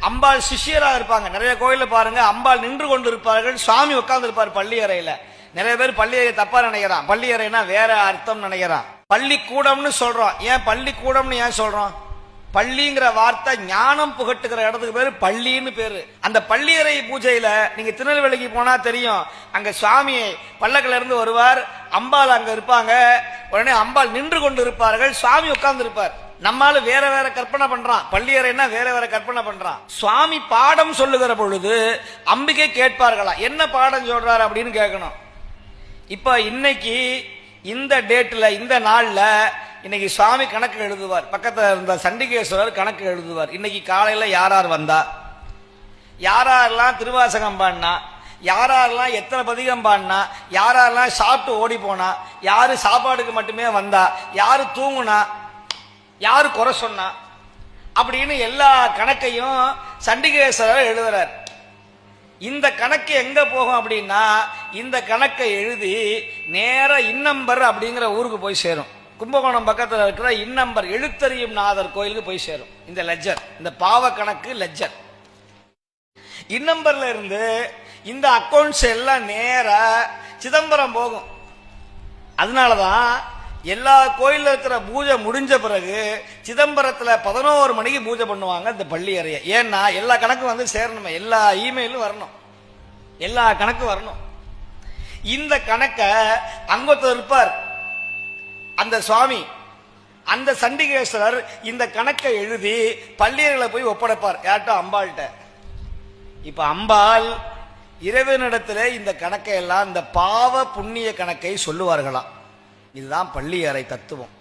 அம்பாள் சிஷியராக இருப்பாங்க. நிறைய கோயில பாருங்க, அம்பாள் நின்று கொண்டு இருப்பார்கள், சுவாமி உட்கார்ந்து இருப்பார் பள்ளி அறையில. நிறைய பேர் பள்ளி அறை தப்பா நினைக்கிறான். பள்ளி அறைனா வேற அர்த்தம் நினைக்கிறான். பள்ளிக்கூடம்னு சொல்றோம். ஏன் பள்ளிக்கூடம்னு ஏன் சொல்றோம்? பள்ளிங்கிற வார்த்தை ஞானம் புகட்டுகிற இடத்துக்கு பேரு பள்ளின்னு பேரு. அந்த பள்ளியறை பூஜையில நீங்க திருநெல்வேலிக்கு போனா தெரியும், அங்க சுவாமி பல்லக்கில இருந்து வருவார், அம்பாள் அங்க இருப்பாங்க. உடனே அம்பாள் நின்று கொண்டு இருப்பார்கள், சுவாமி உட்கார்ந்து இருப்பார். நம்மால வேற வேற கற்பனை பண்றான், பள்ளியறைன்னா வேற வேற கற்பனை பண்றான். சுவாமி பாடம் சொல்லுகிற பொழுது அம்பிகை கேட்பார்களா, என்ன பாடம் சொல்றாரு அப்படின்னு கேட்கணும். இப்ப இன்னைக்கு இந்த டேட்ல இந்த நாள்ல இன்னைக்கு சுவாமி கணக்கு எழுதுவார். பக்கத்துல இருந்த சண்டிகேஸ்வரர் கணக்கு எழுதுவார். இன்னைக்கு காலையில யாரார் வந்தா, யாரெல்லாம் திருவாசகம் பாடினா, யாரெல்லாம் எத்தனை பதிகம் பாடினா, யாரெல்லாம் சாப்பிட்டு ஓடி போனா, யாரு சாப்பாடுக்கு மட்டுமே வந்தா, யாரு தூங்குனா, யாரு குறை சொன்னா, அப்படின்னு எல்லா கணக்கையும் சண்டிகேஸ்வரர் எழுதுறார். இந்த கணக்கு எங்க போகும் அப்படின்னா, இந்த கணக்கை எழுதி நேர இன்னம்பர் அப்படிங்கிற ஊருக்கு போய் சேரும். கும்பகோணம் பக்கத்தில் இருக்கிற இன்னம்பர் எழுத்தறியும் நாதர் கோயிலுக்கு போய் சேரும். இந்த லெஜர், இந்த பாவ கணக்கு லெஜர் இன்னம்பர்ல இருந்து இந்த அக்கௌண்ட்ஸ் எல்லாம் நேர சிதம்பரம் போகும். அதனாலதான் எல்லா கோயில்ல இருக்கிற பூஜை முடிஞ்ச பிறகு சிதம்பரத்துல 11 மணிக்கு பூஜை பண்ணுவாங்க இந்த பள்ளி அறைய. ஏன்னா எல்லா கணக்கும் வந்து சேரணுமே, எல்லா இமெயிலும் வரணும், எல்லா கணக்கும் வரணும். இந்த கணக்க அங்கொருத்தர் இருப்பார், அந்த சுவாமி, அந்த சண்டிகேஸ்வரர் இந்த கணக்கை எழுதி பள்ளியர்களை போய் ஒப்படைப்பார். யார்கிட்ட? அம்பாள்கிட்ட. இப்ப அம்பாள் இறைவனிடத்துல இந்த கணக்கை எல்லாம், இந்த பாவ புண்ணிய கணக்கை சொல்லுவார்களாம். இதுதான் பள்ளி அறை தத்துவம்.